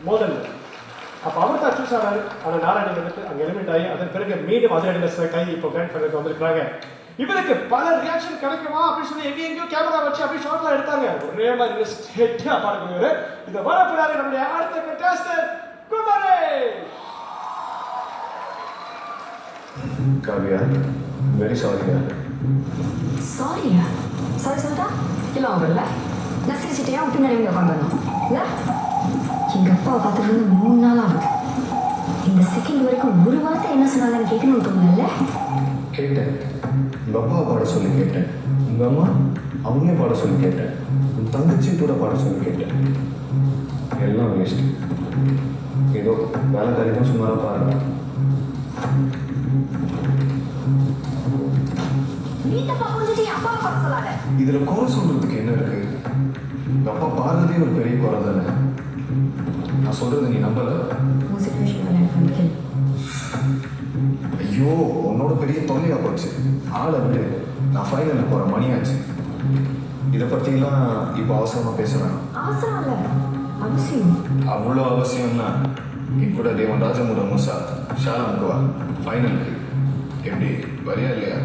மோதல். அப்போ அவர் தான் சூஸ் ஆனார். ஆனால் நாராயணன் வந்துட்டு அங்கே எலிமெண்ட் ஆகி அதன் பிறகு மீண்டும் அதே இடத்துல கை இப்போ கிராண்ட் ஃபைனலுக்கு வந்திருக்கிறாங்க. இவருக்கு பல ரியாக்ஷன் கிடைக்குமா அப்படின்னு சொல்லி எங்கேயோ கேமரா வச்சு அப்படி ஷார்ட்லாம் எடுத்தாங்க. ஒரே மாதிரி ஸ்டேட்டாக பாடக்கூடியவர். இந்த வரப்போறாரு நம்முடைய அடுத்த கண்டஸ்டன்ட் குமரேஷ். காவியா, வெரி சாரியா. சாரியா? சாரி சொல்லிட்டா இல்லை அவங்கல்ல நான் சிரிச்சிட்டேன் விட்டு நிறைய உட்காந்து வரணும் இல்லை. எங்கள் அப்பாவை பார்த்துட்டு வந்து 3 நாள் ஆகுது. இந்த செகண்ட் வரைக்கும் ஒரு வார்த்தை என்ன சொன்னாங்கன்னு கேட்கணும்னு தோணுல. கேட்டேன், உங்கள் அப்பாவை பாட சொல்லி கேட்டேன், உங்கள் அம்மா அவங்களே பாட சொல்லி கேட்டேன், உன் தங்கச்சி கூட பாட சொல்லி கேட்டேன். எல்லாம் வேஸ்ட். ஏதோ வேலைக்காரி தான் சும்மா பாருங்க. இதில் குறை சொல்றதுக்கு என்ன இருக்கு? உங்கள் அப்பா பாடுறதே ஒரு பெரிய குறை தானே. நான் சொல்றது நீ நம்பல. ஐயோ, உன்னோட பெரிய தொல்லையா போச்சு. ஆளை விட்டு நான் ஃபைனலுக்கு போகிற மணியாச்சு. இதை பற்றிலாம் இப்போ அவசரமாக பேசுகிறேன். அவ்வளோ அவசியம்னா இப்போ தேவன் ராஜமுட முசா ஷாலாம் வா ஃபைனலுக்கு. எப்படி வரியா இல்லையா?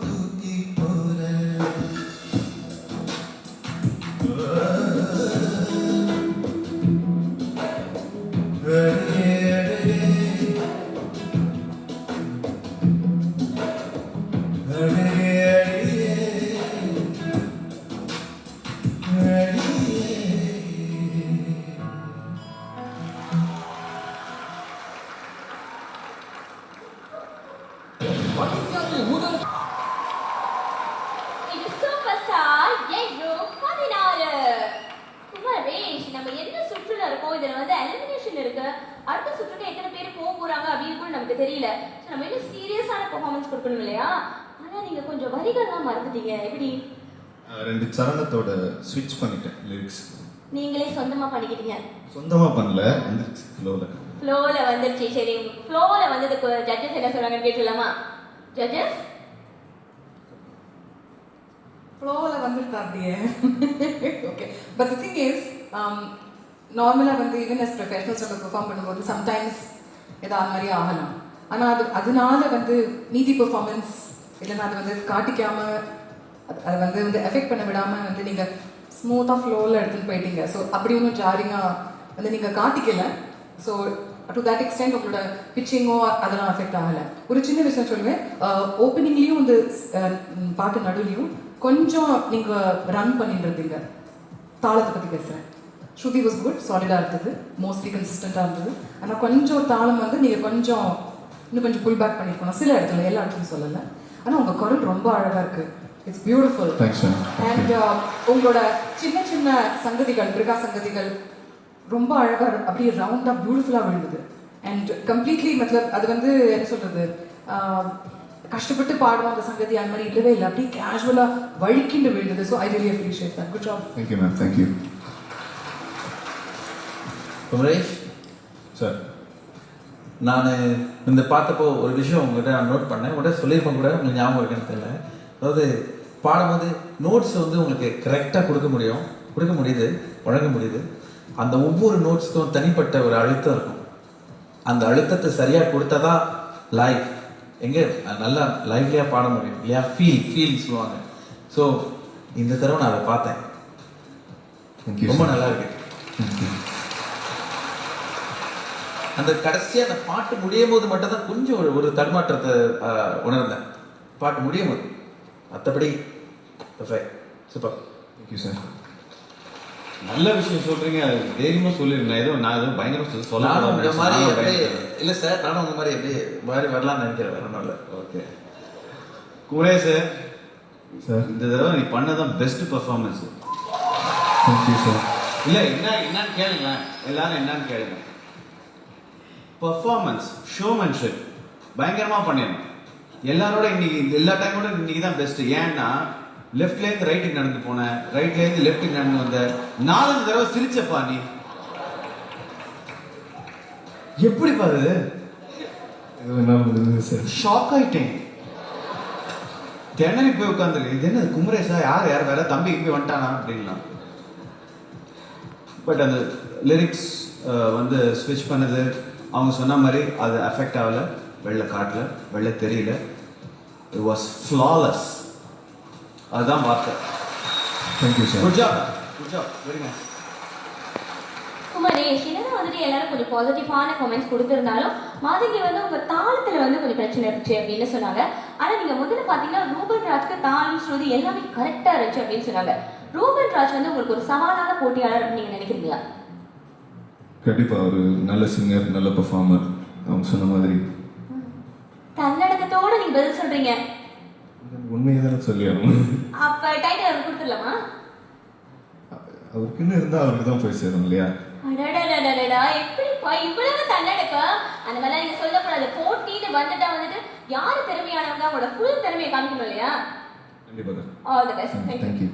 தூக்கி போற அழகே அழகே அழகே இது சூப்பர் ஸ்டார் எங்கும் 16. குமரேஷ், நம்ம என்ன சுற்றுல இருக்கோம்? இதுல வந்து எலிமினேஷன் இருக்கு. அடுத்த சுற்றுக்கு எத்தனை பேர் போக போறாங்க அப்படின்னு கூட நமக்கு தெரியல. ஸோ நம்ம இன்னும் சீரியஸான பெர்ஃபார்மன்ஸ் கொடுக்கணும் இல்லையா? ஆனா நீங்க கொஞ்சம் வரிகள்லாம் மறந்துட்டீங்க. எப்படி? 2 சரணத்தோட ஸ்விட்ச் பண்ணிட்டேன் லிரிக்ஸ். நீங்களே சொந்தமா பண்ணிக்கிட்டீங்க? சொந்தமா பண்ணல, வந்துருச்சு ஃப்ளோல. ஃப்ளோல வந்துருச்சு. சரி, ஃப்ளோல வந்ததுக்கு ஜட்ஜஸ் என்ன சொல்றாங்கன்னு கேட்டுலாமா? ஜட்ஜஸ், ஃப்ளோவில் வந்துருக்கா அப்படியே. Okay, but the thing is நார்மலாக வந்து ஈவன் அஸ் ப்ரொஃபஷனல்ஸ் நம்ம பெர்ஃபார்ம் பண்ணும்போது சம்டைம்ஸ் ஏதாவது மாதிரி ஆகலாம். ஆனால் அதனால வந்து மீதி பெர்ஃபார்மன்ஸ் இல்லைன்னா அது வந்து காட்டிக்காமல் அதை வந்து எஃபெக்ட் பண்ண விடாமல் வந்து நீங்கள் ஸ்மூத்தாக ஃப்ளோவில் எடுத்துகிட்டு போயிட்டீங்க. ஸோ அப்படி ஒன்றும் ஜாரிங்காக வந்து நீங்கள் காட்டிக்கல. ஸோ டு தட் எக்ஸ்டென்ட் உங்களோட பிச்சிங்கோ அதெல்லாம் அஃபெக்ட் ஆகலை. ஒரு சின்ன விஷயம் சொல்லுவேன், ஓப்பனிங்லேயும் வந்து பாட்டு நடுவுலையும் கொஞ்சம் நீங்கள் ரன் பண்ணிட்டு இருந்தீங்க. தாளத்தை பற்றி பேசுகிறேன். ஸ்ருதி வாஸ் குட், சாலிடாக இருந்தது, மோஸ்ட்லி கன்சிஸ்டண்ட்டாக இருந்தது. ஆனால் கொஞ்சம் தாளம் வந்து நீங்கள் கொஞ்சம் இன்னும் கொஞ்சம் புல் பேக் பண்ணியிருக்கணும் சில இடத்துல, எல்லா இடத்துலையும் சொல்லலை. ஆனால் உங்கள் குரல் ரொம்ப அழகாக இருக்குது. It's beautiful. Thanks ma'am. And உங்களோட சின்ன சின்ன சங்கதிகள், மிருகா சங்கதிகள் ரொம்ப அழகாக அப்படியே ரவுண்டாக பியூட்டிஃபுல்லாக விழுந்தது. அண்ட் கம்ப்ளீட்லி மத்தலப் அது வந்து என்ன சொல்கிறது, கஷ்டப்பட்டு பாடுவோம் அந்த சங்கதி அந்த மாதிரி இல்லவே இல்லை. அப்படியே கேஷுவலாக வழுக்கிண்டு விழுந்தது. So I really appreciate that. Good job. Thank you ma'am, thank you. Kumaresh sir, நான் இந்த பார்த்தப்போ ஒரு விஷயம் உங்கள்கிட்ட நான் நோட் பண்ணேன். உங்கள்கிட்ட சொல்லியிருப்பேன் கூட, உங்களுக்கு ஞாபகம் இருக்குன்னு தெரியல. அதாவது பாடும்போது நோட்ஸ் வந்து உங்களுக்கு கரெக்டாக கொடுக்க முடியுது, வழங்க முடியுது. அந்த ஒவ்வொரு நோட்ஸுக்கும் தனிப்பட்ட ஒரு அழுத்தம் இருக்கும். அந்த அழுத்தத்தை சரியாக கொடுத்தா தான் லைவ் எங்கே நல்லா லைவ்லியாக பாட முடியும் இல்லையா? ஃபீல் சொல்லுவாங்க. ஸோ இந்த தடவை நான் அதை பார்த்தேன். தேங்க்யூ. ரொம்ப நல்லா இருக்கு. அந்த கடைசியாக அந்த பாட்டு முடியும் போது மட்டும் தான் கொஞ்சம் ஒரு தடுமாற்றத்தை உணர்ந்தேன். பாட்டு முடியும் போது மற்றபடி சூப்பர். Thank you sir. நல்ல விஷயம் சொல்றீங்க, தைரியமா சொல்லிருந்தேன். நான் ஏதோ பயங்கர சொல்ல நானும் உங்க மாதிரி அப்படியே இல்லை சார், நானும் உங்க மாதிரி அப்படியே மாதிரி வரலாம்னு நினைக்கிறேன். வேற ஒன்றும் இல்லை. ஓகே குமரேஷ் சார், இந்த தடவை நீ பண்ணதான் பெஸ்ட் பர்ஃபார்மன்ஸ். Thank you sir. இல்லை என்னன்னு கேளுங்க, எல்லாரும் என்னன்னு கேளுங்க. பர்ஃபார்மன்ஸ், ஷோமேன்ஷிப் பயங்கரமா பண்ணிடணும். எல்லாரோட இன்னைக்கு எல்லா டைமோட இன்னைக்கு தான் பெஸ்ட். ஏன்னா லெஃப்ட்லேருந்து ரைட்டுக்கு நடந்து போனேன், ரைட்லேருந்து லெஃப்ட்டுக்கு நடந்து வந்த 4 தடவை சிரிச்சப்பா. நீ எப்படி பாரு, இது வேணாலும் இருந்தது சார். ஷாக் ஆயிட்டேன். திணறி போய் உட்காந்துருக்கு. இது என்ன குமரேஷா, யார் வேற தம்பி போய் வந்துட்டானா அப்படின்லாம். பட் அந்த லிரிக்ஸ் வந்து ஸ்விட்ச் பண்ணது அவங்க சொன்ன மாதிரி அது அஃபெக்ட் ஆகலை, வெளில காட்டல, வெளில தெரியல. It was flawless. அதுதான் வார்த்தை. Thank you sir. Good job, very nice. Kumaresh, என்னதான் வந்துட்டு எல்லாரும் கொஞ்சம் பாசிட்டிவான கமெண்ட்ஸ் கொடுத்துருந்தாலும் மாதங்கி வந்து உங்க தாளத்துல வந்து கொஞ்சம் பிரச்சனை இருந்துச்சு அப்படின்னு சொன்னாங்க. ஆனா நீங்க முதல்ல பாத்தீங்கன்னா ரூபன் ராஜ்க்கு தாளம் ஸ்ருதி எல்லாமே கரெக்டா இருந்துச்சு அப்படின்னு சொன்னாங்க. ரூபன் ராஜ் வந்து உங்களுக்கு ஒரு சவாலான போட்டியாளர் அப்படின்னு நீங்க நினைக்கிறீங்களா? கண்டிப்பாக ஒரு நல்ல சிங்கர், நல்ல பெர்ஃபார்மர். அவங்க சொன்ன மாதிரி தன்னடக்கத்தோட நீங்க பதில் சொல்றீங்க. உண்மையை தானே சொல்லி ஆகணும். அப்ப டைட்டில் அவருக்கு கொடுத்துடலாமா? அவருக்கு இன்னும் இருந்தால் அவருக்கு தான் போய் சேரும் இல்லையா? அடடடடடா, எப்படிப்பா இவ்வளவு தன்னடக்கம்? அந்த மாதிரிலாம் நீங்க சொல்லக்கூடாது. போட்டின்னு வந்துட்டு யாரு திறமையானவங்க அவங்களோட ஃபுல் திறமையை காமிக்கணும் இல்லையா? கண்டிப்பாக. All the best. தேங்க்யூ.